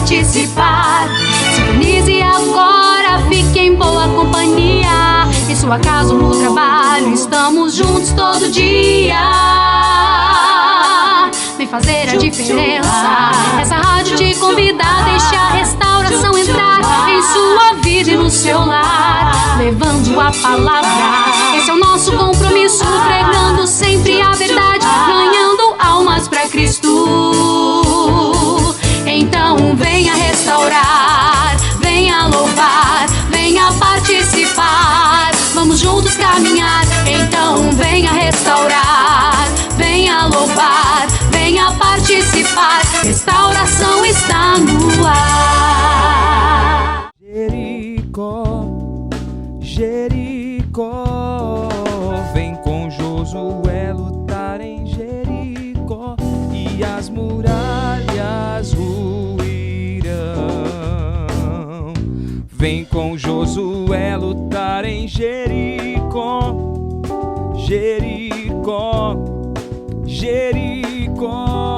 participar. Sintonize agora, fique em boa companhia. Em sua casa ou no trabalho, estamos juntos todo dia. Vem fazer a diferença. Essa rádio te convida a deixar a restauração entrar em sua vida e no seu lar, levando a palavra. Esse é o nosso compromisso, pregando sempre a verdade, ganhando almas pra Cristo. Então venha restaurar, venha louvar, venha participar. Vamos juntos caminhar. Então venha restaurar, venha louvar, venha participar. Restauração está no ar. Jericó, Jericó, vem com Josué lutar em Jericó e as muralhas ruirão. Vem com Josué lutar em Jericó, Jericó, Jericó.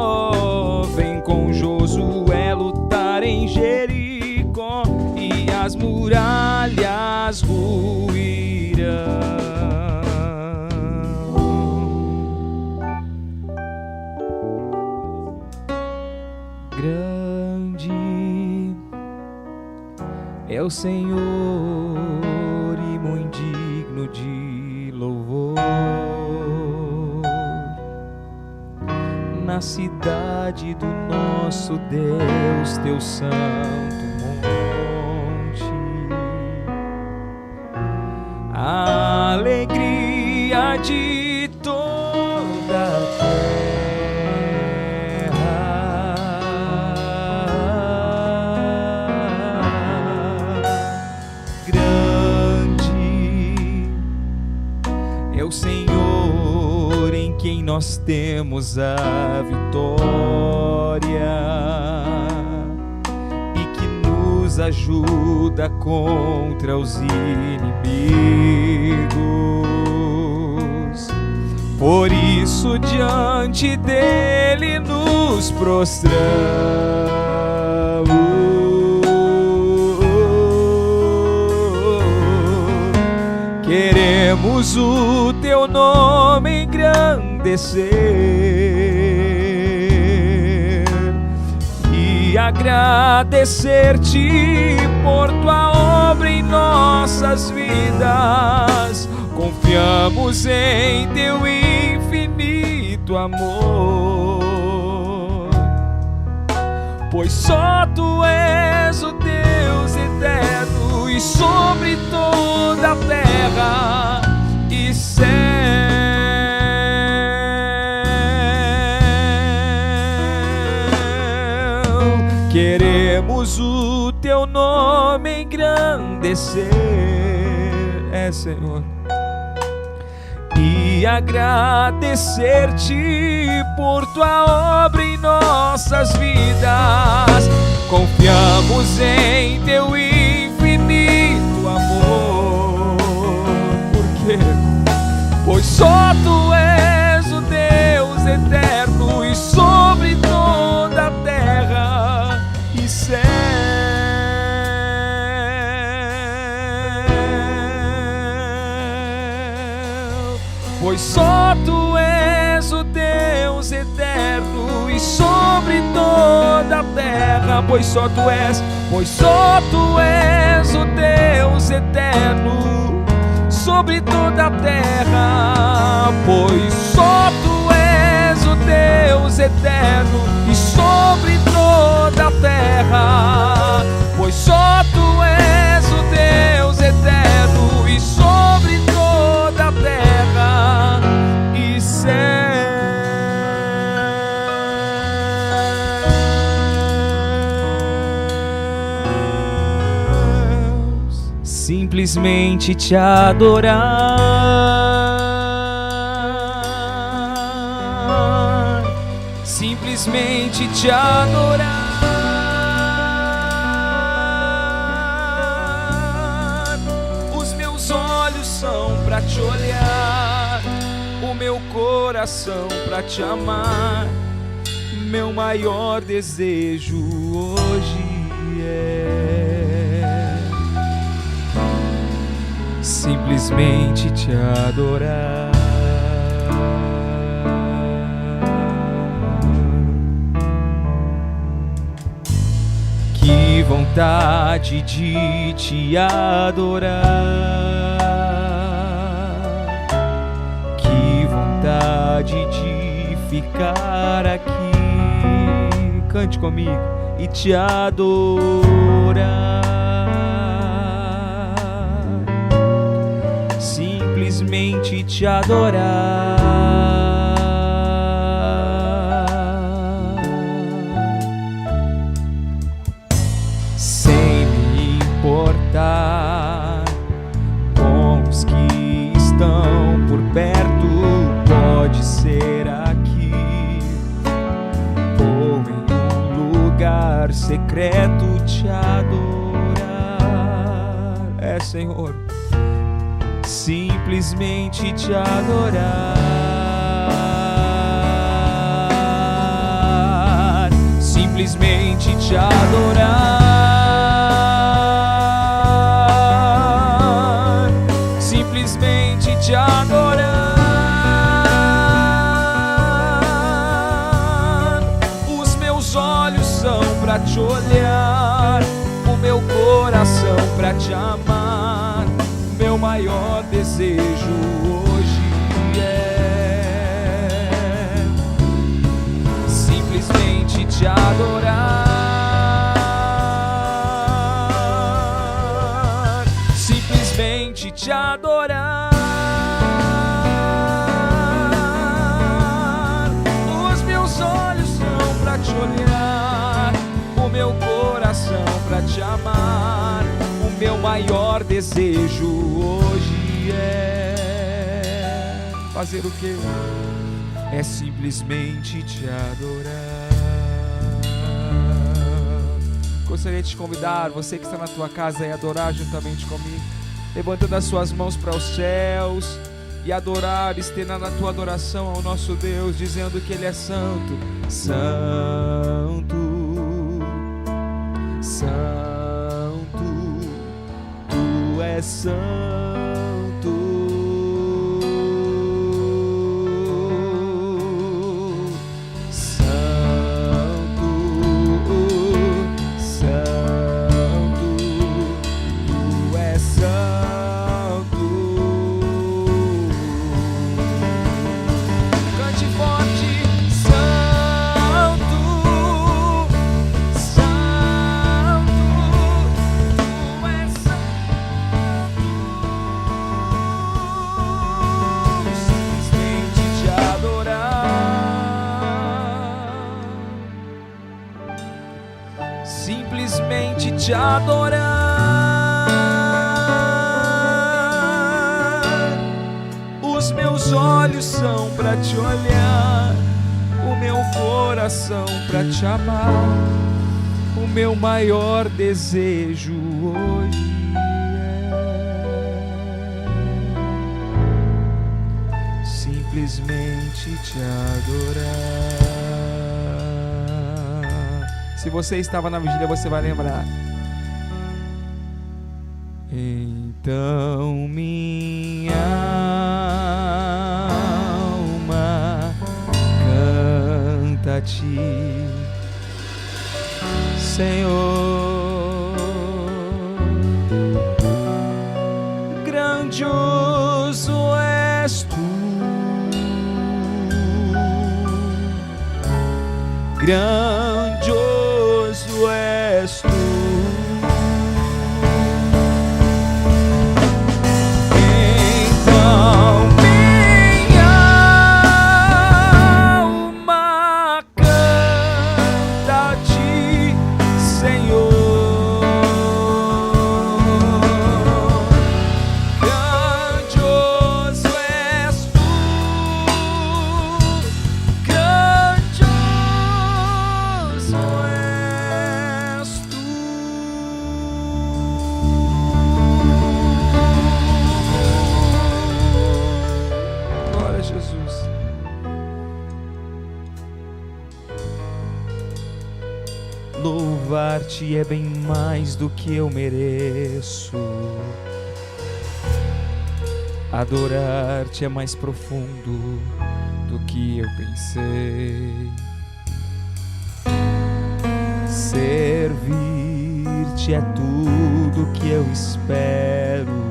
Vem com Josué lutar em Jericó e as muralhas ruirão. Grande é o Senhor e muito digno de louvor na cidade do nosso Deus, teu santo monte. A alegria de toda a terra. Grande é o Senhor em quem nós temos a vitória e que nos ajuda contra os inimigos. Por isso diante dele nos prostramos, queremos o teu nome engrandecer e agradecer-te por tua obra em nossas vidas. Confiamos em teu infinito amor, pois só tu és o Deus eterno e sobre toda a terra e céu. Queremos o teu nome engrandecer, Senhor, e agradecer-te por tua obra em nossas vidas. Confiamos em teu infinito amor, porque pois só tu és o Deus eterno e sobre toda a terra e céu. Pois só tu és o Deus eterno e sobre toda a terra. Pois só tu és o Deus eterno sobre toda a terra. Pois só tu és o Deus eterno e sobre toda a terra. Pois só tu és o Deus eterno e sobre toda a terra e céus. Simplesmente te adorar, simplesmente te adorar. Os meus olhos são pra te olhar, o meu coração pra te amar. Meu maior desejo hoje é simplesmente te adorar. Que vontade de te adorar, que vontade de ficar aqui. Cante comigo e te adorar, simplesmente te adorar. Sem me importar com os que estão por perto, pode ser aqui ou em um lugar secreto te adorar. É, Senhor, simplesmente te adorar, simplesmente te adorar, simplesmente te adorar. Os meus olhos são pra te olhar, o meu coração pra te amar. Meu maior desejo hoje é simplesmente te adorar, simplesmente te adorar. Os meus olhos são pra te olhar, o meu coração pra te amar. O meu maior desejo hoje é fazer o quê? É simplesmente te adorar. Gostaria de te convidar, você que está na tua casa, a adorar juntamente comigo, levantando as suas mãos para os céus e adorar, estender na tua adoração ao nosso Deus, dizendo que Ele é santo, santo, santo, Tu és santo, santo, santo, Tu és santo. Cante forte, santo, santo, Tu és santo, simplesmente te adorar, simplesmente te adorar. Os meus olhos são pra te olhar, o meu coração pra te amar. O meu maior desejo hoje é simplesmente te adorar. Se você estava na vigília, você vai lembrar. Então minha alma canta a ti, Senhor. Grandioso és tu, grandioso és tu. Então minha alma canta a ti, Senhor. Grandioso és tu, grandioso és tu. Glória a Jesus. Louvar-te é bem mais do que eu mereço. Adorar-te é mais profundo do que eu pensei. Servir-te é tudo que eu espero.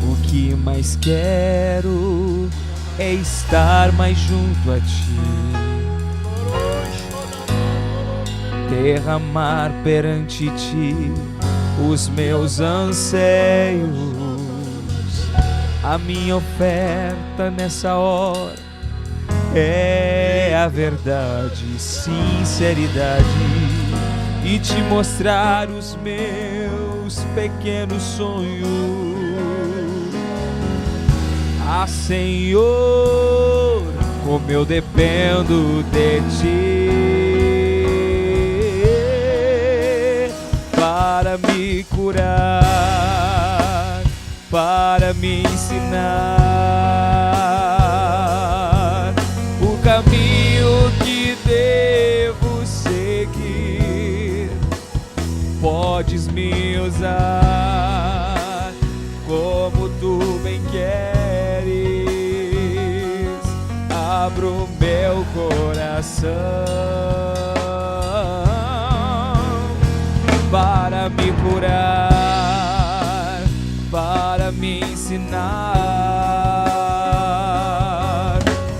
O que mais quero é estar mais junto a ti. Derramar perante ti os meus anseios. A minha oferta nessa hora é a verdade, sinceridade, e te mostrar os meus pequenos sonhos. Ah, Senhor, como eu dependo de ti para me curar, para me ensinar o caminho que devo seguir. Podes me usar como tu bem queres. Abro meu coração para me curar, para me ensinar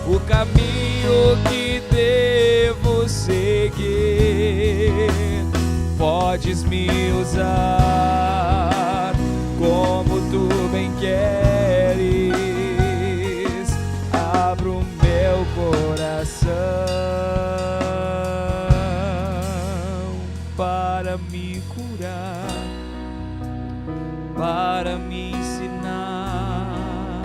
o caminho que devo seguir. Podes me usar como tu bem queres. Abro meu coração para me curar, para me ensinar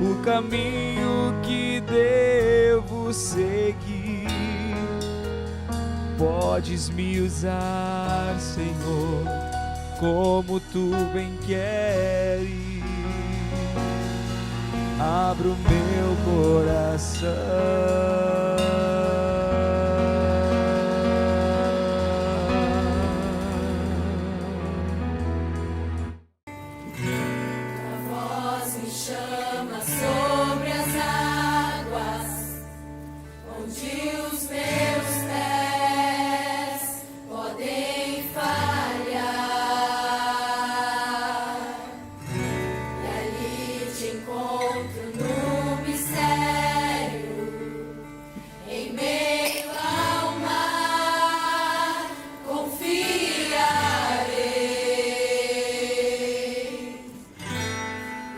o caminho que devo seguir. Podes me usar, Senhor, como tu bem queres. Abro meu coração sobre as águas, onde os meus pés podem falhar, e ali te encontro no mistério, em meio ao mar, confiarei.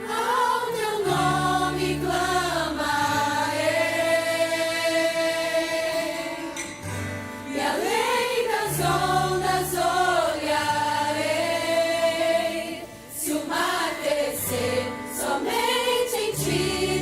Ao teu nome clamarei, e além das ondas olharei. Se o mar crescer, somente em ti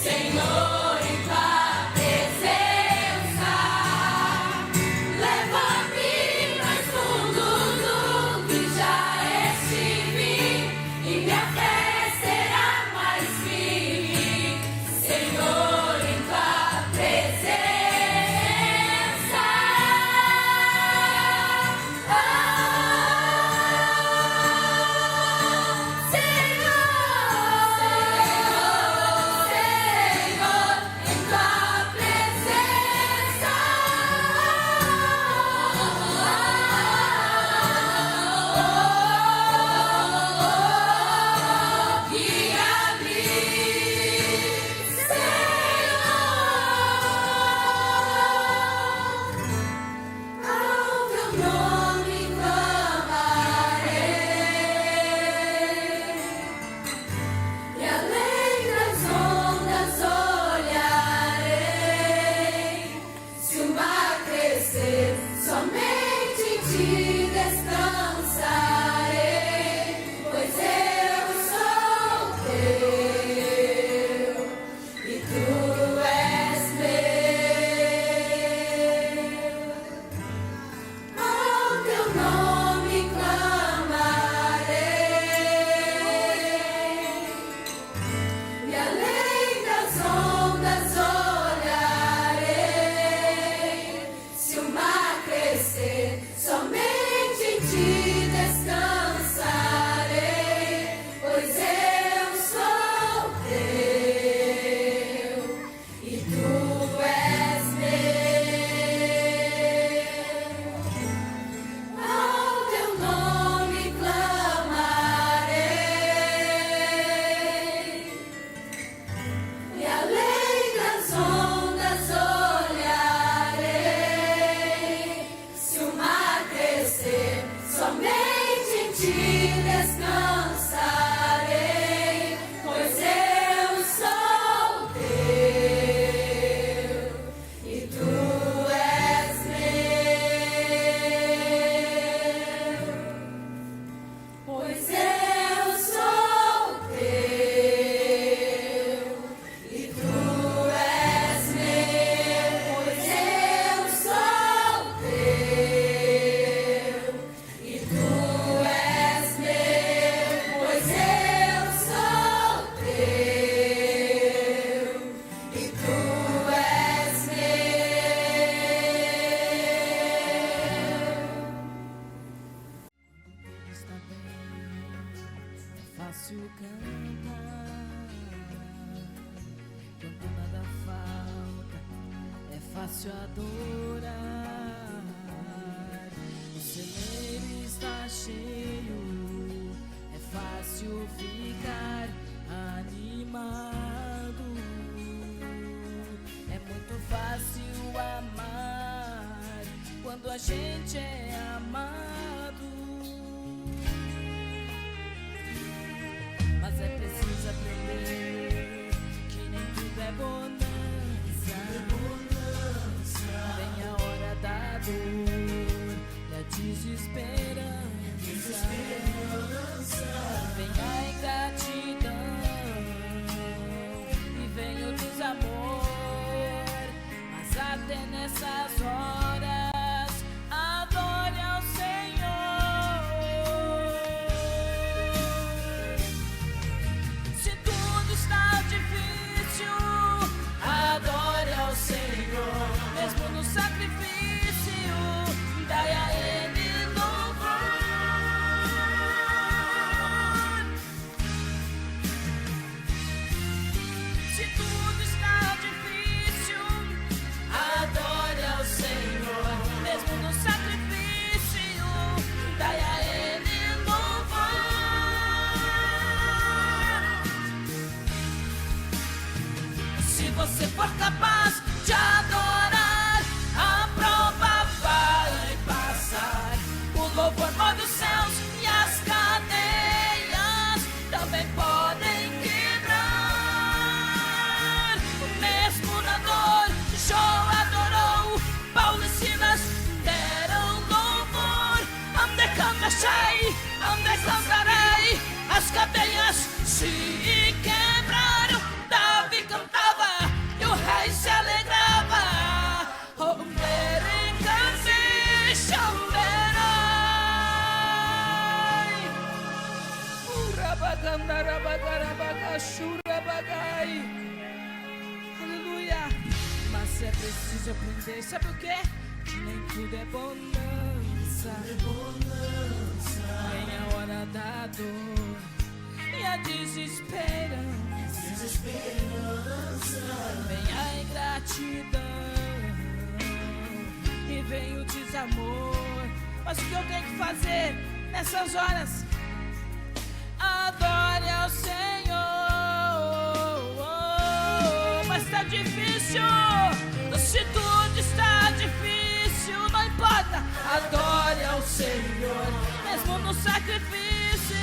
Senhor, em tua presença, leva-me mais fundo do que já estive, e minha fé será mais firme. Senhor, em tua presença, somente em ti descansarei, pois eu sou teu e tu és meu. Ao teu nome clamarei, e além das ondas olharei. Se o mar crescer, somente em ti descansarei, pois eu sou teu e tu és meu. Ao teu nome clamarei, e além das ondas olharei. Se o mar crescer, somente em ti descansarei, pois eu sou teu e tu és meu. Pois eu sou teu e tu és meu. Pois eu sou teu e tu és meu. Pois eu sou teu e tu és meu. Está bem, é fácil cantar. Quando nada falta, é fácil adorar. O celeiro está cheio, é fácil ficar animado. É muito fácil amar quando a gente é amado. Mas é preciso aprender que nem tudo é bonança. Vem a hora da dor e a desesperança. Vem a ingratidão e vem o desamor. Mas até nessas horas, adore ao Senhor. Se tudo está difícil, adore ao Senhor. Mesmo no sacrifício, dai a Ele louvor. Se tudo está difícil, adore ao Senhor. Mesmo no sacrifício, dai a Ele louvor. Se você for capaz de adorar, a prova vai passar. O louvor move os céus e as cadeias também podem quebrar. Mesmo na dor, Jó adorou, Paulo e Silas deram louvor. Ande cantarei, ande cantarei, as cadeias se quebraram. Davi cantava é preciso aprender, sabe o que? Que nem tudo é bonança. Vem a hora da dor e a desesperança. Vem a ingratidão e vem o desamor. Mas o que eu tenho que fazer nessas horas? Adore ao Senhor. Mas tá difícil, se tudo está difícil, não importa. Adore ao Senhor, mesmo no sacrifício.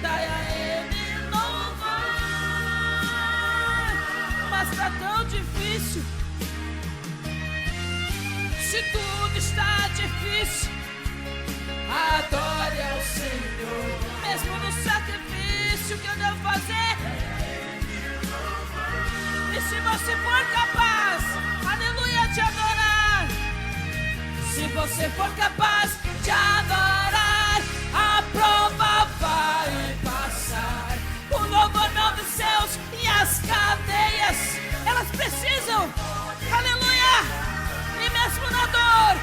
Dai a Ele louvor. Mas tá tão difícil, se tudo está difícil. Adore ao Senhor, mesmo no sacrifício. Que eu devo fazer? E se você for capaz, aleluia, de adorar, se você for capaz de adorar, a prova vai passar. O louvor não dos céus e as cadeias, elas precisam, aleluia. E mesmo na dor,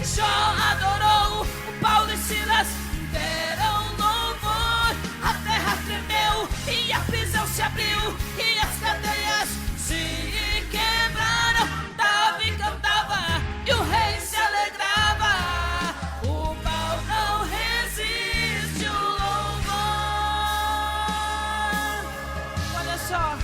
Jó adorou, o Paulo e Silas deram louvor. A terra tremeu e a prisão se abriu e as cadeias se quebraram. Davi cantava e o rei se alegrava. O mal não resiste o louvor. Olha só,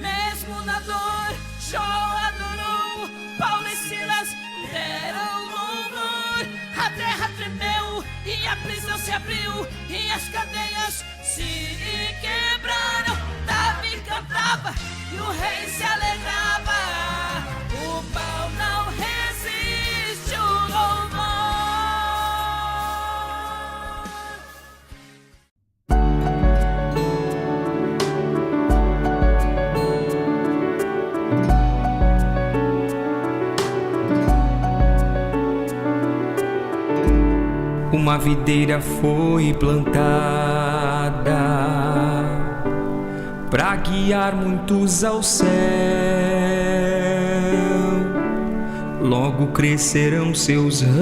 mesmo na dor, Jó adorou, Paulo e Silas deram louvor. A terra tremeu e a prisão se abriu e as cadeias se quebraram. Davi cantava e o rei se alegrava. O pau não resiste o louvor. Uma videira foi plantada pra guiar muitos ao céu. Logo crescerão seus ramos,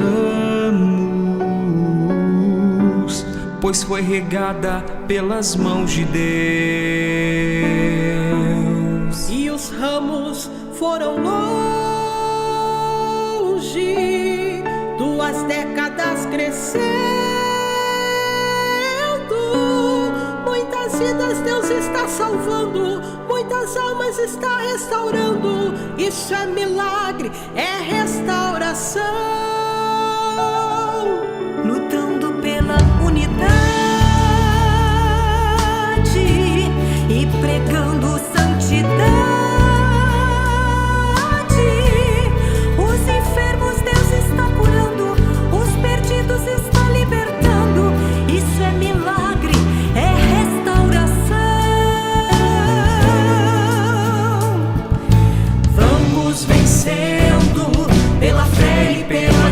pois foi regada pelas mãos de Deus. E os ramos foram longe, 2 décadas crescendo. Muitas vidas Deus está salvando, muitas almas está restaurando. Isso é milagre, é restauração. Lutando pela unidade e pregando santidade. Os enfermos Deus está curando, os perdidos está libertando. Isso é milagre, é restauração. Vamos vencendo pela fé e pela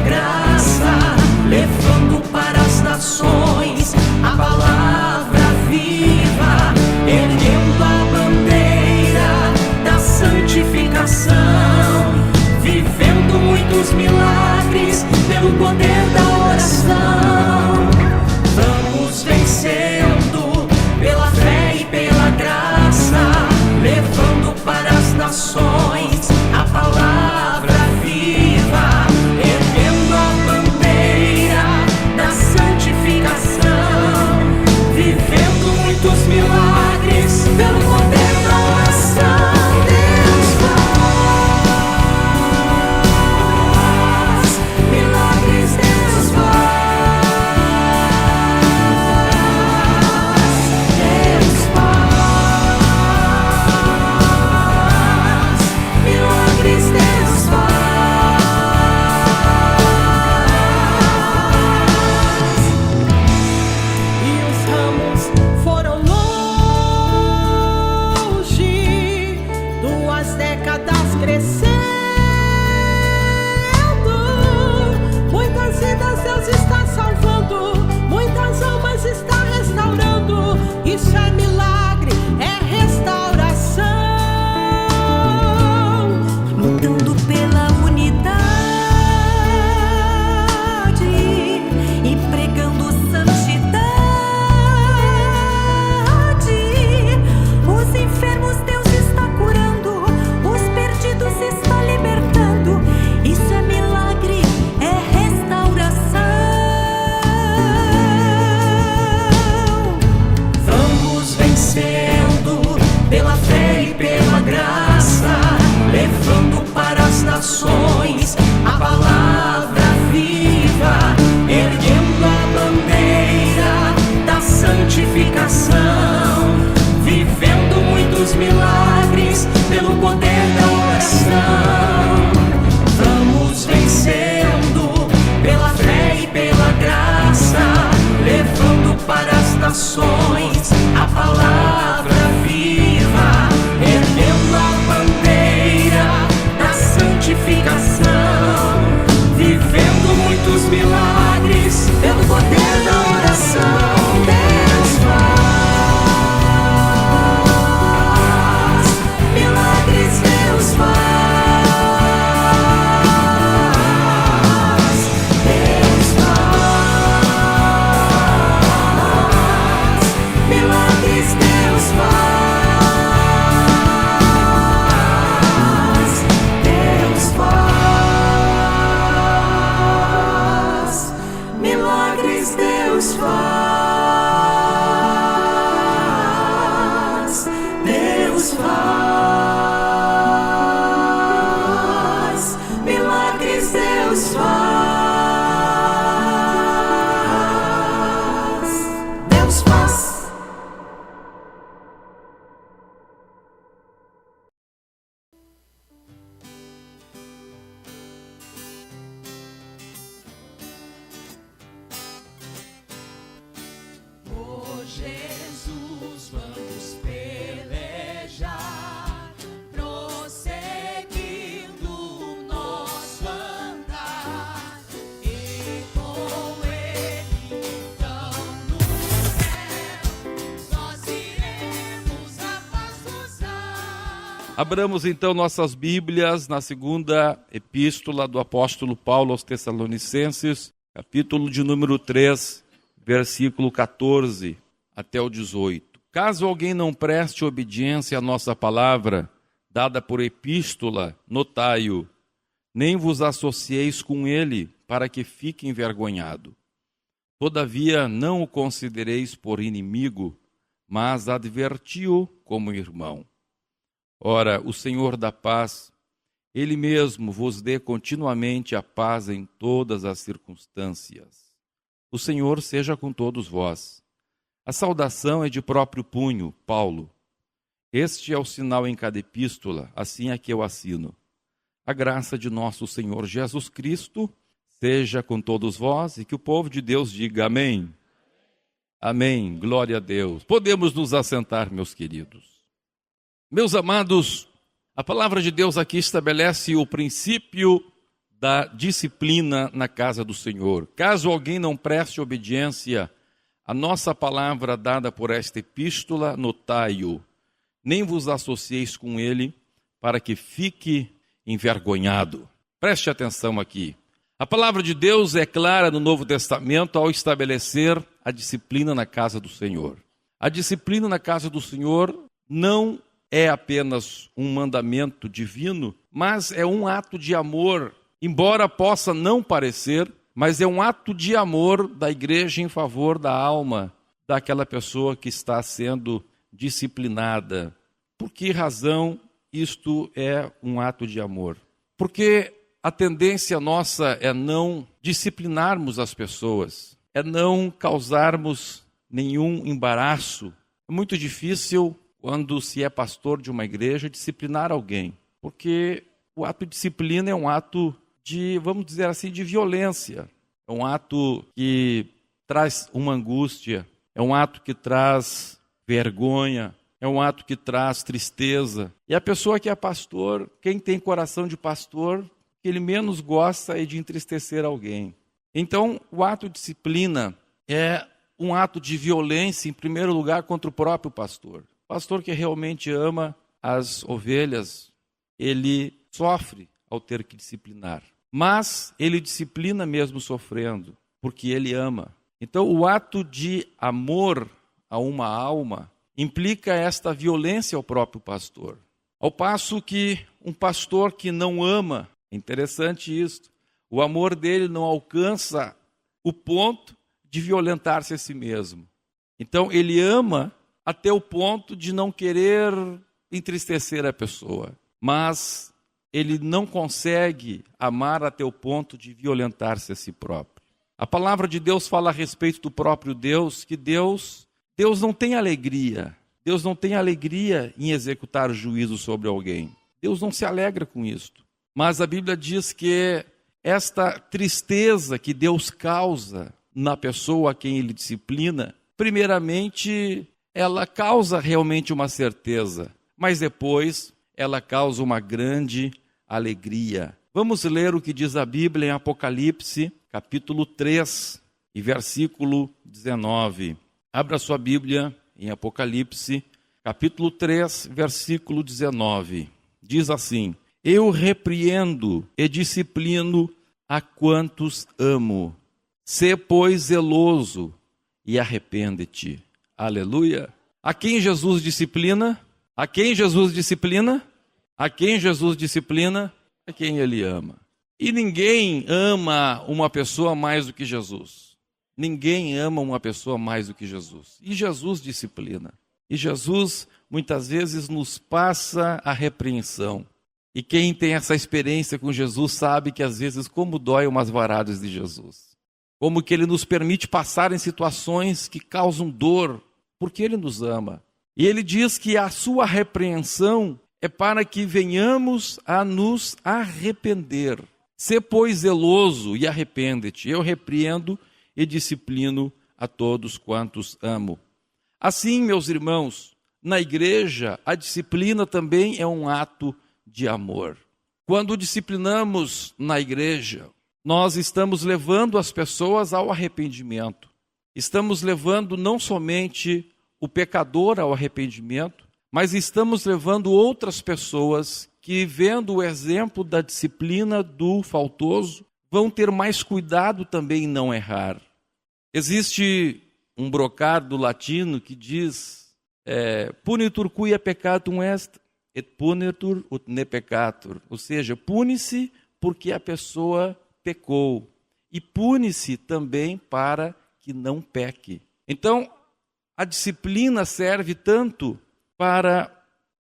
Abramos então nossas Bíblias na segunda epístola do apóstolo Paulo aos Tessalonicenses, capítulo de número 3, versículo 14 até o 18. Caso alguém não preste obediência à nossa palavra, dada por epístola, notai-o, nem vos associeis com ele, para que fique envergonhado. Todavia não o considereis por inimigo, mas adverti-o como irmão. Ora, o Senhor da paz, Ele mesmo vos dê continuamente a paz em todas as circunstâncias. O Senhor seja com todos vós. A saudação é de próprio punho, Paulo. Este é o sinal em cada epístola, assim é que eu assino. A graça de nosso Senhor Jesus Cristo seja com todos vós e que o povo de Deus diga amém. Amém, glória a Deus. Podemos nos assentar, meus queridos. Meus amados, a palavra de Deus aqui estabelece o princípio da disciplina na casa do Senhor. Caso alguém não preste obediência à nossa palavra dada por esta epístola, notai-o, nem vos associeis com ele, para que fique envergonhado. Preste atenção aqui. A palavra de Deus é clara no Novo Testamento ao estabelecer a disciplina na casa do Senhor. A disciplina na casa do Senhor não é apenas um mandamento divino, mas é um ato de amor, embora possa não parecer, mas é um ato de amor da igreja em favor da alma daquela pessoa que está sendo disciplinada. Por que razão isto é um ato de amor? Porque a tendência nossa é não disciplinarmos as pessoas, é não causarmos nenhum embaraço. É muito difícil, quando se é pastor de uma igreja, disciplinar alguém, porque o ato de disciplina é um ato de, vamos dizer assim, de violência. É um ato que traz uma angústia, é um ato que traz vergonha, é um ato que traz tristeza. E a pessoa que é pastor, quem tem coração de pastor, o que ele menos gosta é de entristecer alguém. Então, o ato de disciplina é um ato de violência, em primeiro lugar, contra o próprio pastor. O pastor que realmente ama as ovelhas, ele sofre ao ter que disciplinar. Mas ele disciplina mesmo sofrendo, porque ele ama. Então, o ato de amor a uma alma implica esta violência ao próprio pastor. Ao passo que um pastor que não ama, é interessante isso, o amor dele não alcança o ponto de violentar-se a si mesmo. Então, ele ama até o ponto de não querer entristecer a pessoa, mas ele não consegue amar até o ponto de violentar-se a si próprio. A palavra de Deus fala a respeito do próprio Deus, que Deus não tem alegria. Deus não tem alegria em executar juízo sobre alguém. Deus não se alegra com isto. Mas a Bíblia diz que esta tristeza que Deus causa na pessoa a quem ele disciplina, primeiramente, ela causa realmente uma certeza, mas depois ela causa uma grande alegria. Vamos ler o que diz a Bíblia em Apocalipse, capítulo 3, e versículo 19. Abra sua Bíblia em Apocalipse, capítulo 3, versículo 19. Diz assim: Eu repreendo e disciplino a quantos amo. Sê, pois, zeloso e arrepende-te. Aleluia. A quem Jesus disciplina? A quem Jesus disciplina? A quem Jesus disciplina? A quem ele ama. E ninguém ama uma pessoa mais do que Jesus. Ninguém ama uma pessoa mais do que Jesus. E Jesus disciplina. E Jesus muitas vezes nos passa a repreensão. E quem tem essa experiência com Jesus sabe que às vezes como dói umas varadas de Jesus. Como que ele nos permite passar em situações que causam dor, porque ele nos ama. E ele diz que a sua repreensão é para que venhamos a nos arrepender. Sê, pois, zeloso e arrepende-te. Eu repreendo e disciplino a todos quantos amo. Assim, meus irmãos, na igreja, a disciplina também é um ato de amor. Quando disciplinamos na igreja, nós estamos levando as pessoas ao arrependimento. Estamos levando não somente o pecador ao arrependimento, mas estamos levando outras pessoas que, vendo o exemplo da disciplina do faltoso, vão ter mais cuidado também em não errar. Existe um brocado latino que diz punitur quia peccatum est, et punitur ut ne peccatur. Ou seja, pune-se porque a pessoa pecou. E pune-se também para que não peque. Então, a disciplina serve tanto para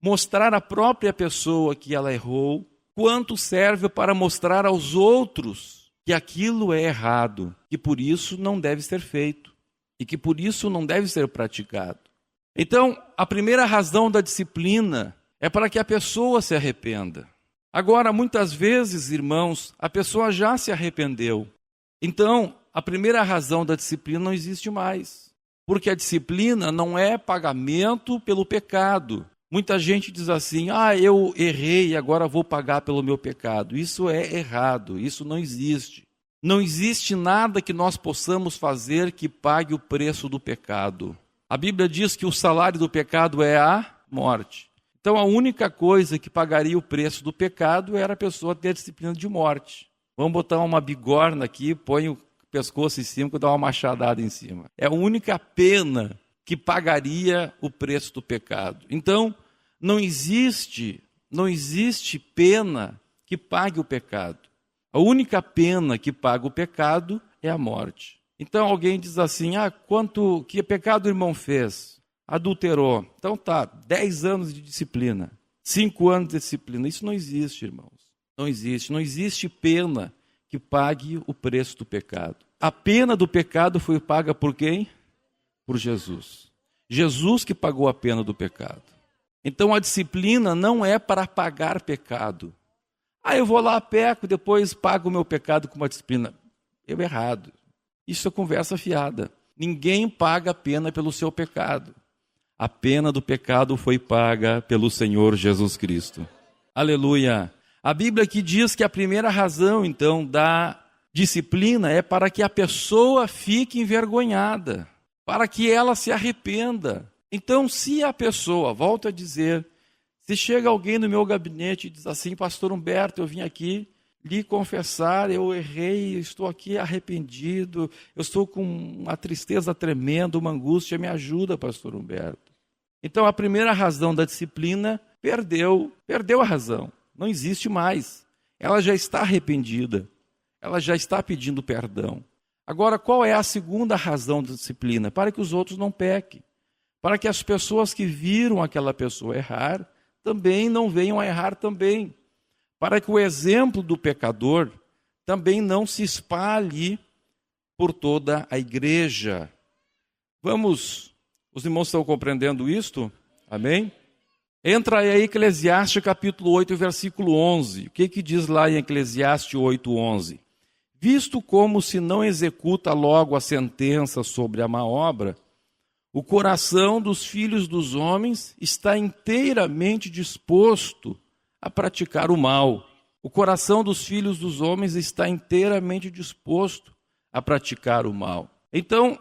mostrar à própria pessoa que ela errou, quanto serve para mostrar aos outros que aquilo é errado, que por isso não deve ser feito e que por isso não deve ser praticado. Então, a primeira razão da disciplina é para que a pessoa se arrependa. Agora, muitas vezes, irmãos, a pessoa já se arrependeu. Então, a primeira razão da disciplina não existe mais. Porque a disciplina não é pagamento pelo pecado. Muita gente diz assim, eu errei e agora vou pagar pelo meu pecado. Isso é errado, isso não existe. Não existe nada que nós possamos fazer que pague o preço do pecado. A Bíblia diz que o salário do pecado é a morte. Então a única coisa que pagaria o preço do pecado era a pessoa ter a disciplina de morte. Vamos botar uma bigorna aqui, põe o pescoço em cima, dá uma machadada em cima. É a única pena que pagaria o preço do pecado. Então, não existe pena que pague o pecado. A única pena que paga o pecado é a morte. Então, alguém diz assim, que pecado o irmão fez? Adulterou. Então 10 anos de disciplina, 5 anos de disciplina. Isso não existe, irmãos. Não existe pena que pague o preço do pecado. A pena do pecado foi paga por quem? Por Jesus. Jesus que pagou a pena do pecado. Então a disciplina não é para pagar pecado. Eu vou lá, peco, depois pago o meu pecado com uma disciplina. Errado. Isso é conversa fiada. Ninguém paga a pena pelo seu pecado. A pena do pecado foi paga pelo Senhor Jesus Cristo. Aleluia. A Bíblia aqui diz que a primeira razão, então, da disciplina é para que a pessoa fique envergonhada, para que ela se arrependa. Então, se a pessoa, volto a dizer, se chega alguém no meu gabinete e diz assim, pastor Humberto, eu vim aqui lhe confessar, eu errei, estou aqui arrependido, eu estou com uma tristeza tremenda, uma angústia, me ajuda, pastor Humberto. Então, a primeira razão da disciplina perdeu a razão. Não existe mais. Ela já está arrependida. Ela já está pedindo perdão. Agora, qual é a segunda razão da disciplina? Para que os outros não pequem. Para que as pessoas que viram aquela pessoa errar, também não venham a errar também. Para que o exemplo do pecador também não se espalhe por toda a igreja. Os irmãos estão compreendendo isto? Amém? Entra aí Eclesiastes capítulo 8, versículo 11. O que diz lá em Eclesiastes 8, 11? Visto como se não executa logo a sentença sobre a má obra, o coração dos filhos dos homens está inteiramente disposto a praticar o mal. O coração dos filhos dos homens está inteiramente disposto a praticar o mal. Então,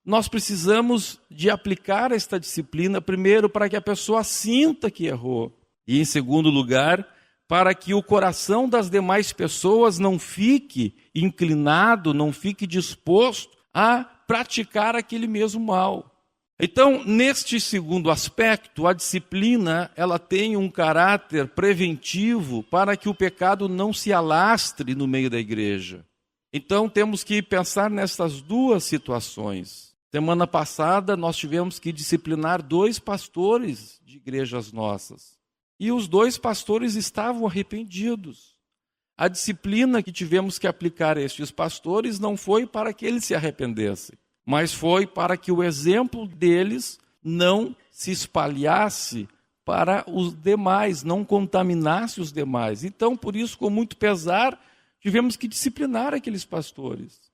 nós precisamos de aplicar esta disciplina, primeiro, para que a pessoa sinta que errou. E, em segundo lugar, para que o coração das demais pessoas não fique inclinado, não fique disposto a praticar aquele mesmo mal. Então, neste segundo aspecto, a disciplina, ela tem um caráter preventivo para que o pecado não se alastre no meio da igreja. Então, temos que pensar nessas duas situações. Semana passada, nós tivemos que disciplinar 2 pastores de igrejas nossas. E os 2 pastores estavam arrependidos. A disciplina que tivemos que aplicar a estes pastores não foi para que eles se arrependessem, mas foi para que o exemplo deles não se espalhasse para os demais, não contaminasse os demais. Então, por isso, com muito pesar, tivemos que disciplinar aqueles pastores.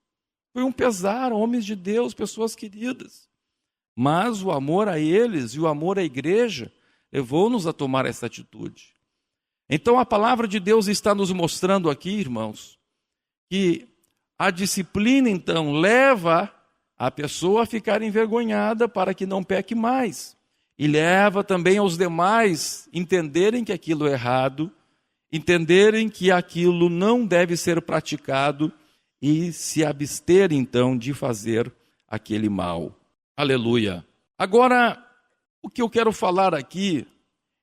Foi um pesar, homens de Deus, pessoas queridas. Mas o amor a eles e o amor à igreja levou-nos a tomar essa atitude. Então a palavra de Deus está nos mostrando aqui, irmãos, que a disciplina então leva a pessoa a ficar envergonhada para que não peque mais. e leva também aos demais entenderem que aquilo é errado, entenderem que aquilo não deve ser praticado e se abster então de fazer aquele mal. Aleluia. Agora, o que eu quero falar aqui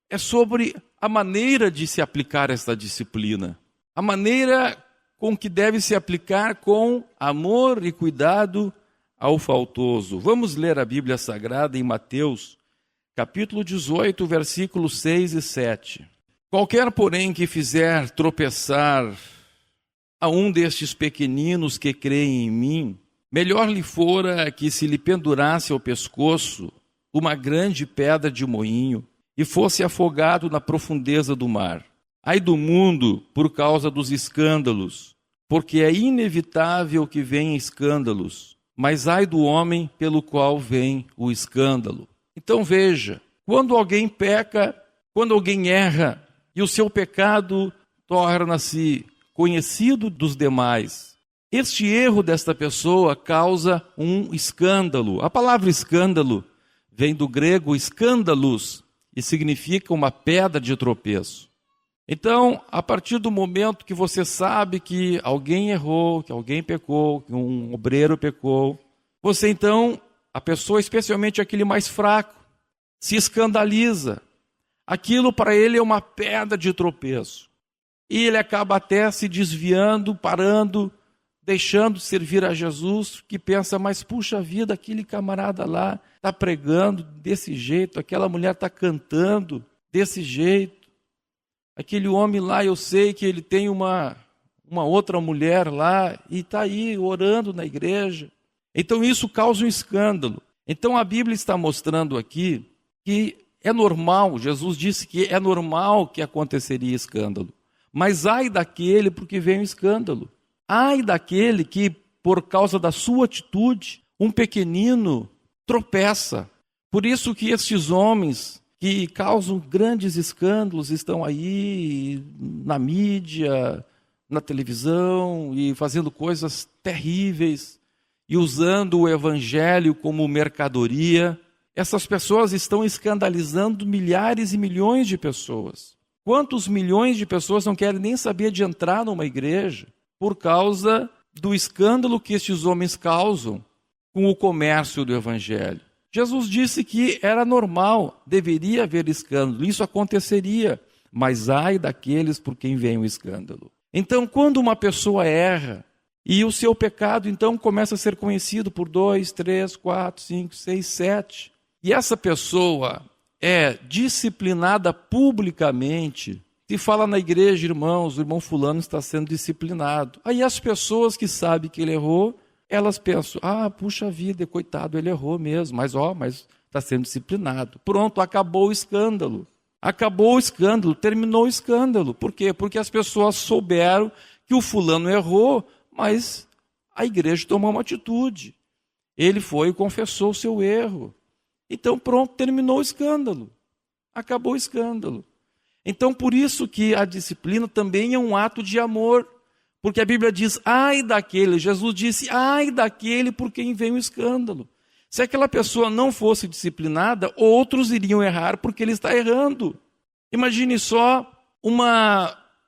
é sobre a maneira de se aplicar esta disciplina. A maneira com que deve se aplicar com amor e cuidado ao faltoso. Vamos ler a Bíblia Sagrada em Mateus, capítulo 18, versículos 6 e 7. Qualquer, porém, que fizer tropeçar a um destes pequeninos que creem em mim, melhor lhe fora que se lhe pendurasse ao pescoço uma grande pedra de moinho e fosse afogado na profundeza do mar. Ai do mundo por causa dos escândalos, porque é inevitável que venham escândalos, mas ai do homem pelo qual vem o escândalo. Então veja, quando alguém peca, quando alguém erra, e o seu pecado torna-se conhecido dos demais, este erro desta pessoa causa um escândalo. A palavra escândalo vem do grego escândalos e significa uma pedra de tropeço. Então, a partir do momento que você sabe que alguém errou, que alguém pecou, que um obreiro pecou, você então, a pessoa, especialmente aquele mais fraco, se escandaliza. Aquilo para ele é uma pedra de tropeço. E ele acaba até se desviando, parando, deixando de servir a Jesus, que pensa, mas puxa vida, aquele camarada lá está pregando desse jeito, aquela mulher está cantando desse jeito, aquele homem lá, eu sei que ele tem uma outra mulher lá e está aí orando na igreja. Então isso causa um escândalo. Então a Bíblia está mostrando aqui que é normal, Jesus disse que é normal que aconteceria escândalo. Mas ai daquele porque vem o escândalo. Ai daquele que, por causa da sua atitude, um pequenino tropeça. Por isso que estes homens que causam grandes escândalos estão aí na mídia, na televisão e fazendo coisas terríveis e usando o evangelho como mercadoria. Essas pessoas estão escandalizando milhares e milhões de pessoas. Quantos milhões de pessoas não querem nem saber de entrar numa igreja por causa do escândalo que estes homens causam com o comércio do evangelho? Jesus disse que era normal, deveria haver escândalo, isso aconteceria, mas ai daqueles por quem vem o escândalo. Então, quando uma pessoa erra, e o seu pecado então começa a ser conhecido por 2, 3, 4, 5, 6, 7, e essa pessoa é disciplinada publicamente, se fala na igreja, irmãos, o irmão fulano está sendo disciplinado. Aí as pessoas que sabem que ele errou, elas pensam, puxa vida, coitado, ele errou mesmo, mas está sendo disciplinado. Pronto, acabou o escândalo. Acabou o escândalo, terminou o escândalo. Por quê? Porque as pessoas souberam que o fulano errou, mas a igreja tomou uma atitude. Ele foi e confessou o seu erro. Então pronto, terminou o escândalo. Acabou o escândalo. Então por isso que a disciplina também é um ato de amor. Porque a Bíblia diz, ai daquele, Jesus disse, ai daquele por quem vem o escândalo. Se aquela pessoa não fosse disciplinada, outros iriam errar porque ele está errando. Imagine só,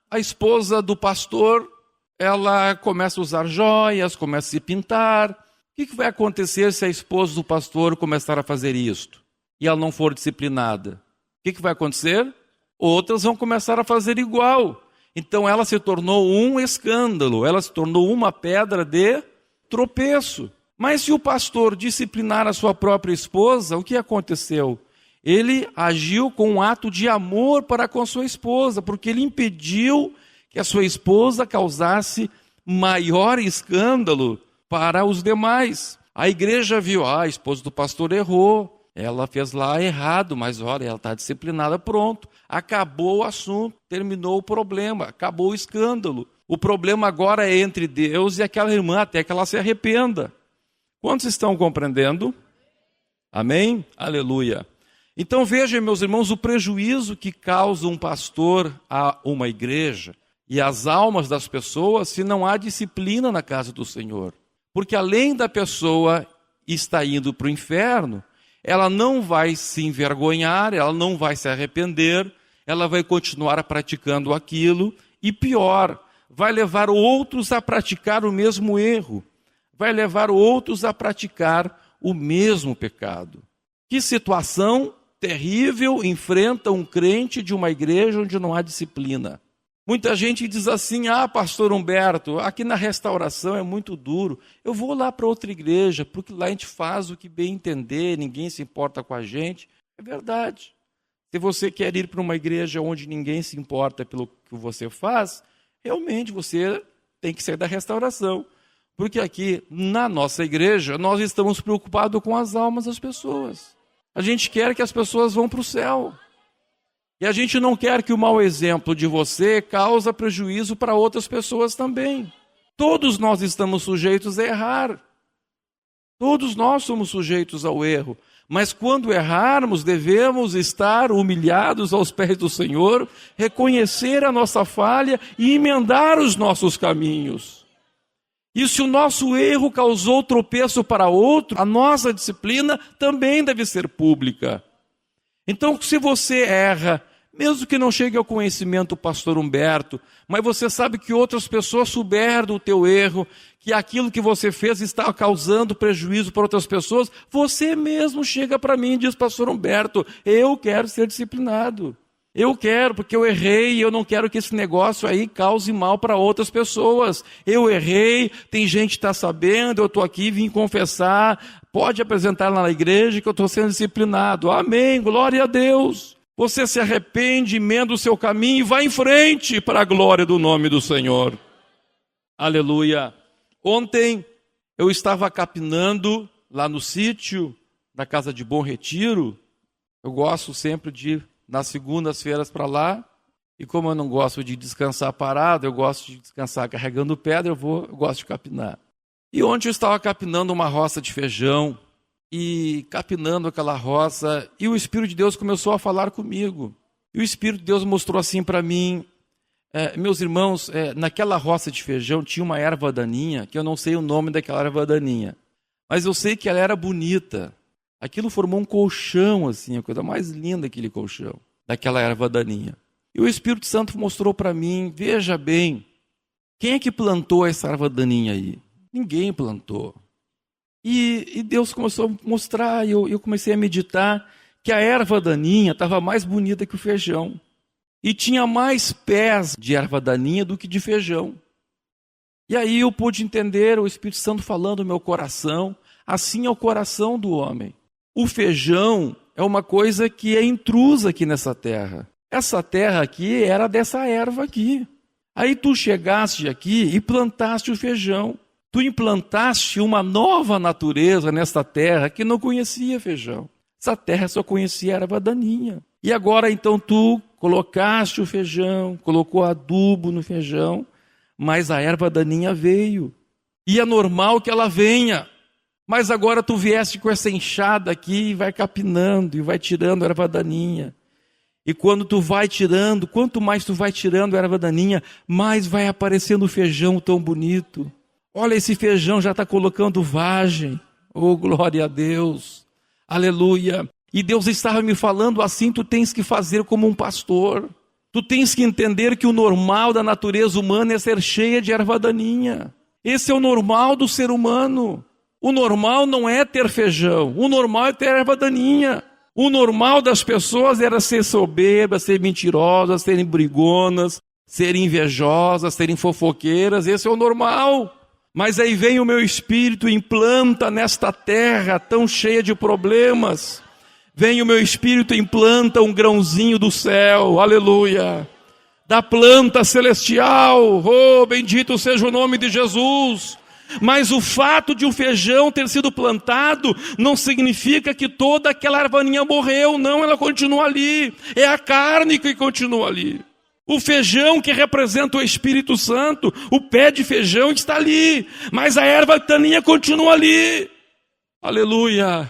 a esposa do pastor, ela começa a usar joias, começa a se pintar. O que vai acontecer se a esposa do pastor começar a fazer isto e ela não for disciplinada? O que vai acontecer? Outras vão começar a fazer igual. Então ela se tornou um escândalo, ela se tornou uma pedra de tropeço. Mas se o pastor disciplinar a sua própria esposa, o que aconteceu? Ele agiu com um ato de amor para com sua esposa, porque ele impediu que a sua esposa causasse maior escândalo para os demais. A igreja viu, a esposa do pastor errou, ela fez lá errado, mas olha, ela está disciplinada, pronto. Acabou o assunto, terminou o problema, acabou o escândalo. O problema agora é entre Deus e aquela irmã, até que ela se arrependa. Quantos estão compreendendo? Amém? Aleluia. Então vejam, meus irmãos, o prejuízo que causa um pastor a uma igreja e as almas das pessoas se não há disciplina na casa do Senhor. Porque além da pessoa estar indo para o inferno, ela não vai se envergonhar, ela não vai se arrepender, ela vai continuar praticando aquilo e pior, vai levar outros a praticar o mesmo erro, vai levar outros a praticar o mesmo pecado. Que situação terrível enfrenta um crente de uma igreja onde não há disciplina. Muita gente diz assim: pastor Humberto, aqui na restauração é muito duro, eu vou lá para outra igreja, porque lá a gente faz o que bem entender, ninguém se importa com a gente. É verdade. Se você quer ir para uma igreja onde ninguém se importa pelo que você faz, realmente você tem que sair da restauração. Porque aqui, na nossa igreja, nós estamos preocupados com as almas das pessoas. A gente quer que as pessoas vão para o céu. E a gente não quer que o mau exemplo de você cause prejuízo para outras pessoas também. Todos nós estamos sujeitos a errar. Todos nós somos sujeitos ao erro. Mas quando errarmos, devemos estar humilhados aos pés do Senhor, reconhecer a nossa falha e emendar os nossos caminhos. E se o nosso erro causou tropeço para outro, a nossa disciplina também deve ser pública. Então, se você erra, mesmo que não chegue ao conhecimento do pastor Humberto, mas você sabe que outras pessoas souberam do teu erro, que aquilo que você fez está causando prejuízo para outras pessoas, você mesmo chega para mim e diz: pastor Humberto, eu quero ser disciplinado. Eu quero, porque eu errei e eu não quero que esse negócio aí cause mal para outras pessoas. Eu errei, tem gente que está sabendo, eu estou aqui, vim confessar, pode apresentar lá na igreja que eu estou sendo disciplinado. Amém, glória a Deus. Você se arrepende, emenda o seu caminho e vai em frente para a glória do nome do Senhor. Aleluia. Ontem eu estava capinando lá no sítio da Casa de Bom Retiro. Eu gosto sempre de ir nas segundas-feiras para lá, e como eu não gosto de descansar parado, eu gosto de descansar carregando pedra, eu gosto de capinar. E ontem eu estava capinando uma roça de feijão, e capinando aquela roça, e o Espírito de Deus começou a falar comigo. E o Espírito de Deus mostrou assim para mim: meus irmãos, naquela roça de feijão tinha uma erva daninha, que eu não sei o nome daquela erva daninha, mas eu sei que ela era bonita. Aquilo formou um colchão, assim, a coisa mais linda, aquele colchão, daquela erva daninha. E o Espírito Santo mostrou para mim: veja bem, quem é que plantou essa erva daninha aí? Ninguém plantou. E Deus começou a mostrar, e eu comecei a meditar, que a erva daninha estava mais bonita que o feijão. E tinha mais pés de erva daninha do que de feijão. E aí eu pude entender o Espírito Santo falando no meu coração: assim é o coração do homem. O feijão é uma coisa que é intrusa aqui nessa terra. Essa terra aqui era dessa erva aqui. Aí tu chegaste aqui e plantaste o feijão. Tu implantaste uma nova natureza nesta terra que não conhecia feijão. Essa terra só conhecia erva daninha. E agora então tu colocaste o feijão, colocou adubo no feijão, mas a erva daninha veio. E é normal que ela venha. Mas agora tu vieste com essa enxada aqui e vai capinando e vai tirando a erva daninha. E quando tu vai tirando, quanto mais tu vai tirando a erva daninha, mais vai aparecendo o feijão tão bonito. Olha, esse feijão já está colocando vagem. Oh, glória a Deus. Aleluia. E Deus estava me falando assim: tu tens que fazer como um pastor. Tu tens que entender que o normal da natureza humana é ser cheia de erva daninha. Esse é o normal do ser humano. O normal não é ter feijão, o normal é ter erva daninha. O normal das pessoas era ser soberbas, ser mentirosas, serem brigonas, serem invejosas, serem fofoqueiras. Esse é o normal. Mas aí vem o meu Espírito e implanta nesta terra tão cheia de problemas. Vem o meu Espírito e implanta um grãozinho do céu, aleluia, da planta celestial. Oh, bendito seja o nome de Jesus. Mas o fato de um feijão ter sido plantado não significa que toda aquela ervaninha morreu. Não, ela continua ali. É a carne que continua ali. O feijão que representa o Espírito Santo, o pé de feijão está ali, mas a erva daninha continua ali. Aleluia,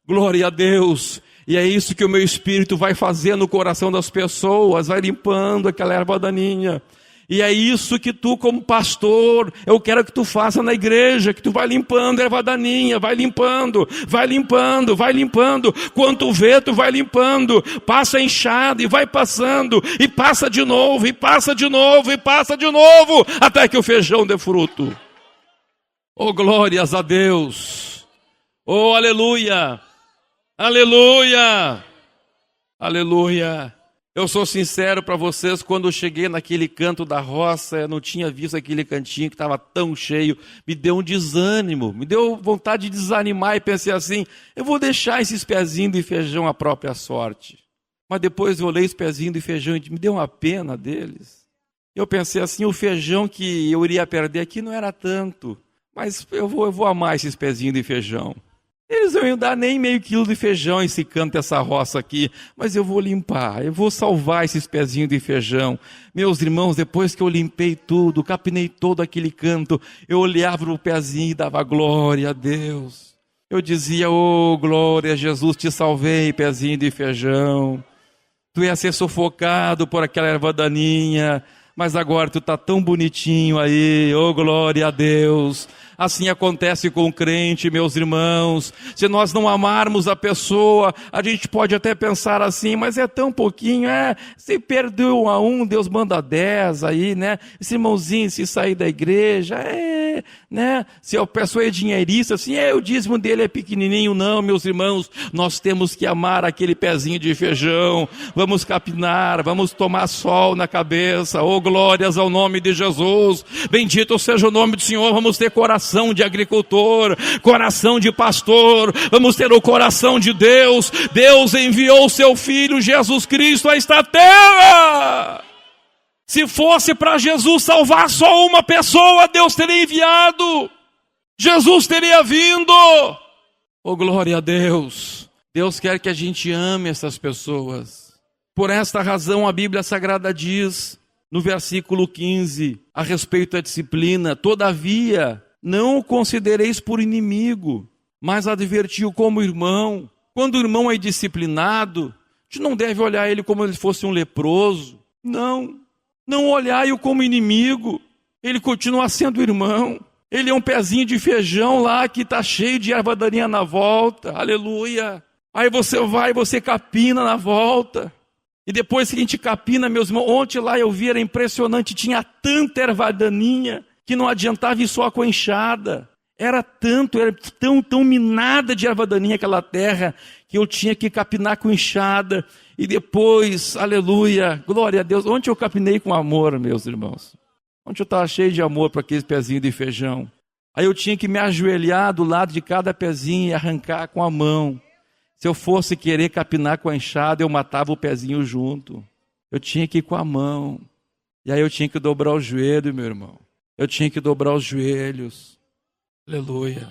glória a Deus. E é isso que o meu Espírito vai fazer no coração das pessoas, vai limpando aquela erva daninha. E é isso que tu, como pastor, eu quero que tu faça na igreja, que tu vai limpando a erva daninha, vai limpando, vai limpando, vai limpando. Quando tu vê, tu vai limpando, passa a enxada e vai passando, e passa de novo, e passa de novo, e passa de novo, até que o feijão dê fruto. Oh, glórias a Deus! Oh, aleluia! Aleluia! Aleluia! Eu sou sincero para vocês, quando eu cheguei naquele canto da roça, eu não tinha visto aquele cantinho que estava tão cheio, me deu um desânimo, me deu vontade de desanimar e pensei assim, eu vou deixar esses pezinhos de feijão à própria sorte. Mas depois eu olhei os pezinhos de feijão e me deu uma pena deles. Eu pensei assim, o feijão que eu iria perder aqui não era tanto, mas eu vou amar esses pezinhos de feijão. Eles não iam dar nem meio quilo de feijão esse canto dessa roça aqui, mas eu vou limpar, eu vou salvar esses pezinhos de feijão. Meus irmãos, depois que eu limpei tudo, capinei todo aquele canto, eu olhava o pezinho e dava glória a Deus. Eu dizia, oh glória, Jesus, te salvei, pezinho de feijão. Tu ia ser sufocado por aquela erva daninha, mas agora tu está tão bonitinho aí, oh glória a Deus. Assim acontece com o crente, meus irmãos. Se nós não amarmos a pessoa, a gente pode até pensar assim, mas é tão pouquinho, se perdeu a um, Deus manda 10 aí, né? Esse irmãozinho, se sair da igreja, né? Se a pessoa é dinheirista, assim, o dízimo dele é pequenininho. Não, meus irmãos, nós temos que amar aquele pezinho de feijão. Vamos capinar, vamos tomar sol na cabeça. Oh, glórias ao nome de Jesus. Bendito seja o nome do Senhor. Vamos ter coração de agricultor, coração de pastor, vamos ter o coração de Deus. Deus enviou o seu Filho Jesus Cristo a esta terra. Se fosse para Jesus salvar só uma pessoa, Deus teria enviado, Jesus teria vindo. Oh, glória a Deus. Deus quer que a gente ame essas pessoas. Por esta razão a Bíblia Sagrada diz, no versículo 15, a respeito da disciplina, todavia, não o considereis por inimigo, mas advertiu como irmão. Quando o irmão é disciplinado, a gente não deve olhar ele como se ele fosse um leproso. Não olhai-o como inimigo. Ele continua sendo irmão. Ele é um pezinho de feijão lá que está cheio de erva daninha na volta. Aleluia. Aí você capina na volta. E depois que a gente capina, meus irmãos, ontem lá eu vi, era impressionante, tinha tanta erva daninha que não adiantava ir só com a enxada. Era tão minada de erva daninha aquela terra, que eu tinha que capinar com enxada. E depois, aleluia, glória a Deus. Ontem eu capinei com amor, meus irmãos. Ontem eu estava cheio de amor para aqueles pezinhos de feijão. Aí eu tinha que me ajoelhar do lado de cada pezinho e arrancar com a mão. Se eu fosse querer capinar com a enxada, eu matava o pezinho junto. Eu tinha que ir com a mão. E aí eu tinha que dobrar o joelho, meu irmão. Eu tinha que dobrar os joelhos. Aleluia.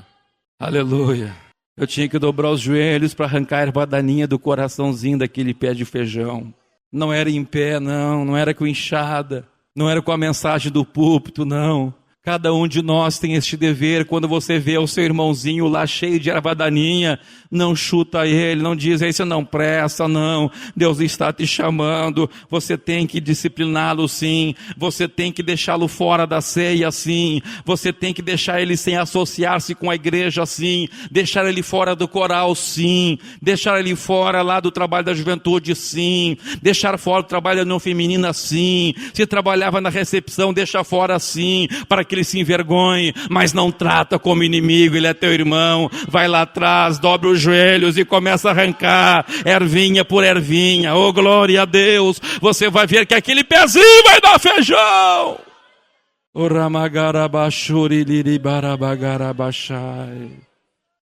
Aleluia. Eu tinha que dobrar os joelhos para arrancar a erva daninha do coraçãozinho daquele pé de feijão. Não era em pé, não era com enxada. Não era com a mensagem do púlpito, não. Cada um de nós tem este dever. Quando você vê o seu irmãozinho lá cheio de erva daninha, não chuta ele, não diz, isso não presta, não. Deus está te chamando. Você tem que discipliná-lo, sim. Você tem que deixá-lo fora da ceia, sim. Você tem que deixar ele sem associar-se com a igreja, sim. Deixar ele fora do coral, sim. Deixar ele fora lá do trabalho da juventude, sim. Deixar fora do trabalho da união feminina, sim. Se trabalhava na recepção, deixa fora, sim. Para que ele se envergonhe, mas não trata como inimigo, ele é teu irmão. Vai lá atrás, dobra os joelhos e começa a arrancar ervinha por ervinha. Oh, glória a Deus. Você vai ver que aquele pezinho vai dar feijão.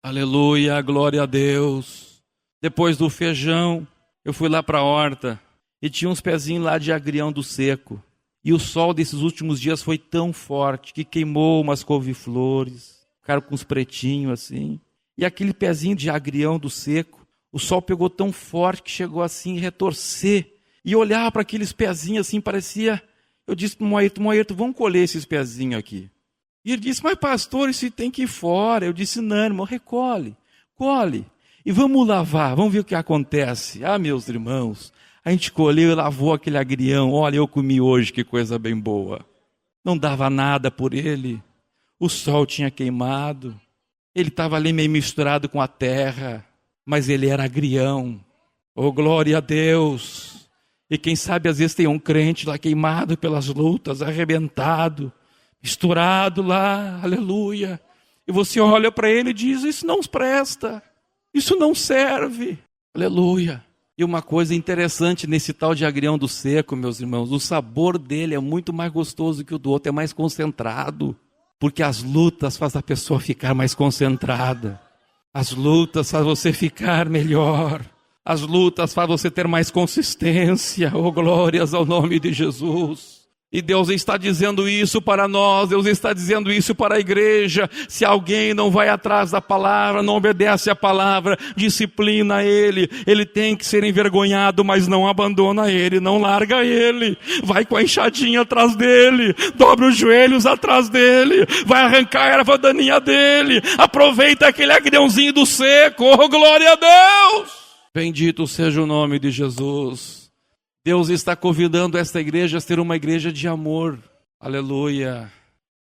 Aleluia, glória a Deus. Depois do feijão, eu fui lá para a horta e tinha uns pezinhos lá de agrião do seco. E o sol desses últimos dias foi tão forte que queimou umas couve-flores, ficaram com uns pretinhos assim. E aquele pezinho de agrião do seco, o sol pegou tão forte que chegou assim a retorcer. E olhar para aqueles pezinhos assim, parecia... Eu disse para o Moairton, vamos colher esses pezinhos aqui. E ele disse, mas pastor, isso tem que ir fora. Eu disse, não, irmão, colhe. E vamos lavar, vamos ver o que acontece. Ah, meus irmãos... A gente colheu e lavou aquele agrião. Olha, eu comi hoje, que coisa bem boa. Não dava nada por ele. O sol tinha queimado. Ele estava ali meio misturado com a terra. Mas ele era agrião. Oh, glória a Deus. E quem sabe às vezes tem um crente lá queimado pelas lutas, arrebentado, misturado lá, aleluia. E você olha para ele e diz, isso não presta, isso não serve, aleluia. E uma coisa interessante nesse tal de agrião do seco, meus irmãos, o sabor dele é muito mais gostoso que o do outro, é mais concentrado. Porque as lutas fazem a pessoa ficar mais concentrada. As lutas fazem você ficar melhor. As lutas fazem você ter mais consistência. Oh, glórias ao nome de Jesus. E Deus está dizendo isso para nós, Deus está dizendo isso para a igreja. Se alguém não vai atrás da palavra, não obedece à palavra, disciplina ele. Ele tem que ser envergonhado, mas não abandona ele, não larga ele. Vai com a enxadinha atrás dele, dobra os joelhos atrás dele, vai arrancar a erva daninha dele. Aproveita aquele agriãozinho do seco, oh, glória a Deus! Bendito seja o nome de Jesus. Deus está convidando esta igreja a ser uma igreja de amor. Aleluia.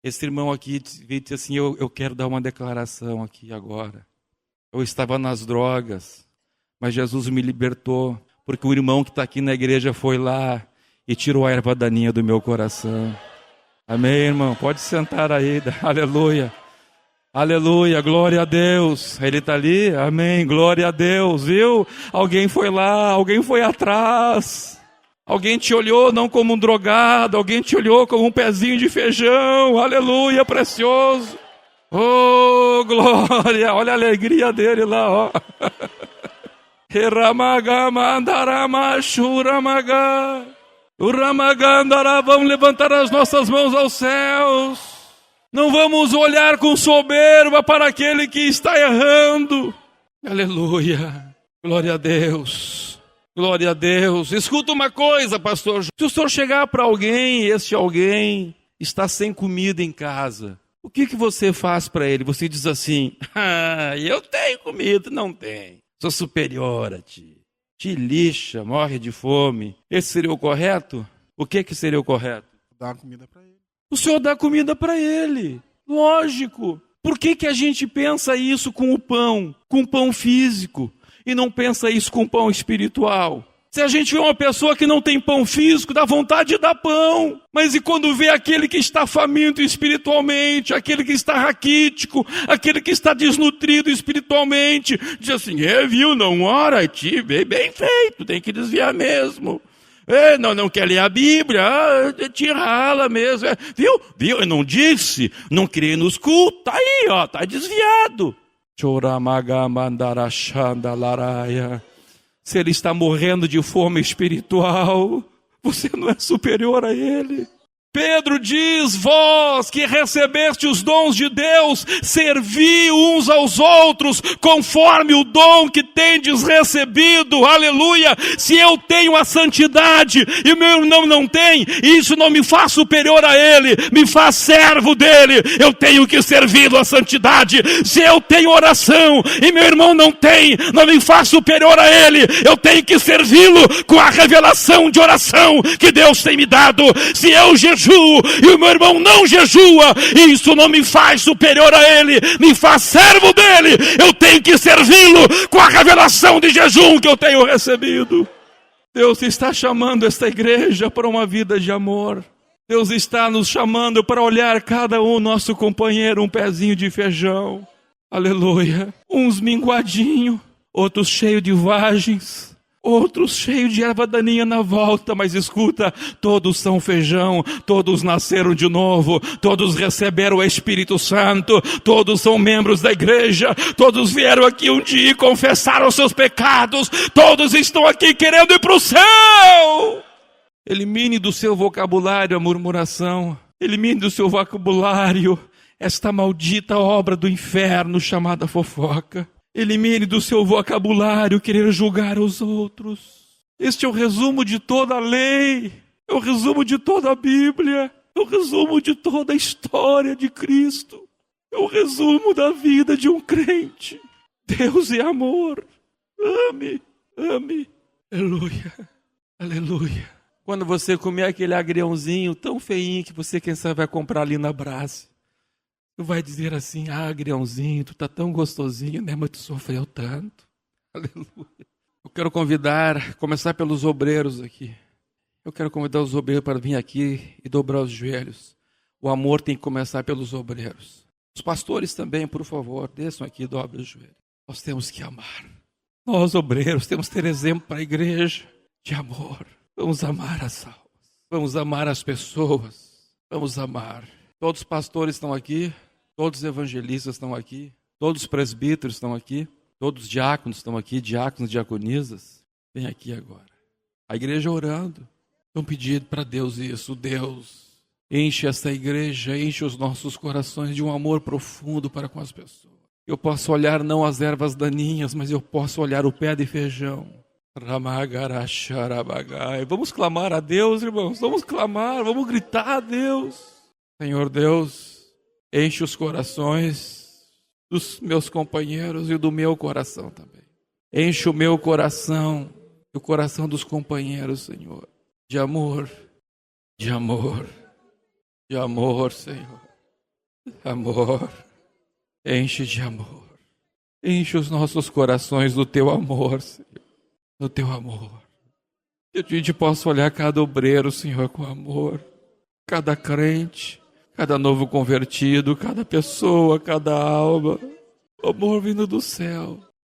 Esse irmão aqui veio dizer assim, eu quero dar uma declaração aqui agora. Eu estava nas drogas, mas Jesus me libertou, porque o irmão que está aqui na igreja foi lá e tirou a erva daninha do meu coração. Amém, irmão? Pode sentar aí. Aleluia. Aleluia, glória a Deus. Ele está ali? Amém, glória a Deus. Viu? Alguém foi lá, alguém foi atrás. Alguém te olhou não como um drogado, alguém te olhou como um pezinho de feijão. Aleluia, precioso. Oh, glória. Olha a alegria dele lá, ó. Vamos levantar as nossas mãos aos céus. Não vamos olhar com soberba para aquele que está errando. Aleluia. Glória a Deus. Glória a Deus. Escuta uma coisa, pastor. Se o senhor chegar para alguém e esse alguém está sem comida em casa, o que você faz para ele? Você diz assim, eu tenho comida. Não tem. Sou superior a ti. Te lixa, morre de fome. Esse seria o correto? O que seria o correto? Dar comida para ele. O senhor dá comida para ele. Lógico. Por que a gente pensa isso com o pão físico? E não pensa isso com pão espiritual. Se a gente vê uma pessoa que não tem pão físico, dá vontade de dar pão. Mas e quando vê aquele que está faminto espiritualmente, aquele que está raquítico, aquele que está desnutrido espiritualmente, diz assim, viu, não ora, bem feito, tem que desviar mesmo. Não quer ler a Bíblia, te rala mesmo. Viu, eu não disse, não crê nos cultos, tá aí, ó, tá desviado. Se ele está morrendo de fome espiritual, você não é superior a ele. Pedro diz, vós que recebeste os dons de Deus, servi uns aos outros, conforme o dom que tendes recebido, aleluia. Se eu tenho a santidade e meu irmão não tem, isso não me faz superior a ele, me faz servo dele. Eu tenho que servi-lo à santidade. Se eu tenho oração e meu irmão não tem, não me faz superior a ele. Eu tenho que servi-lo com a revelação de oração que Deus tem me dado. Se eu jejuo e o meu irmão não jejua, isso não me faz superior a ele, me faz servo dele. Eu tenho que servi-lo com a revelação de jejum que eu tenho recebido. Deus está chamando esta igreja para uma vida de amor. Deus está nos chamando para olhar cada um, nosso companheiro, um pezinho de feijão. Aleluia. Uns minguadinho, outros cheios de vagens, outros cheios de erva daninha na volta, mas escuta, todos são feijão, todos nasceram de novo, todos receberam o Espírito Santo, todos são membros da igreja, todos vieram aqui um dia e confessaram seus pecados, todos estão aqui querendo ir para o céu. Elimine do seu vocabulário a murmuração, elimine do seu vocabulário esta maldita obra do inferno chamada fofoca. Elimine do seu vocabulário querer julgar os outros. Este é o resumo de toda a lei, é o resumo de toda a Bíblia, é o resumo de toda a história de Cristo, é o resumo da vida de um crente. Deus é amor. Ame, aleluia. Aleluia. Quando você comer aquele agriãozinho tão feinho que você, quem sabe, vai comprar ali na Brás, tu vai dizer assim: agriãozinho, tu tá tão gostosinho, né? Mas tu sofreu tanto. Aleluia. Eu quero começar pelos obreiros aqui. Eu quero convidar os obreiros para vir aqui e dobrar os joelhos. O amor tem que começar pelos obreiros. Os pastores também, por favor, desçam aqui e dobrem os joelhos. Nós temos que amar. Nós, obreiros, temos que ter exemplo para a igreja de amor. Vamos amar as almas. Vamos amar as pessoas. Vamos amar. Todos os pastores estão aqui. Todos os evangelistas estão aqui. Todos os presbíteros estão aqui. Todos os diáconos estão aqui. Diáconos, diaconisas. Vem aqui agora. A igreja orando. Estão pedindo para Deus isso. Deus, enche essa igreja, enche os nossos corações de um amor profundo para com as pessoas. Eu posso olhar não as ervas daninhas, mas eu posso olhar o pé de feijão. Vamos clamar a Deus, irmãos. Vamos clamar, vamos gritar a Deus. Senhor Deus, enche os corações dos meus companheiros e do meu coração também. Enche o meu coração e o coração dos companheiros, Senhor, de amor, de amor, de amor, Senhor. Amor, enche de amor. Enche os nossos corações do teu amor, Senhor. Do teu amor. Que a gente possa olhar cada obreiro, Senhor, com amor. Cada crente, cada novo convertido, cada pessoa, cada alma. O amor vindo do céu.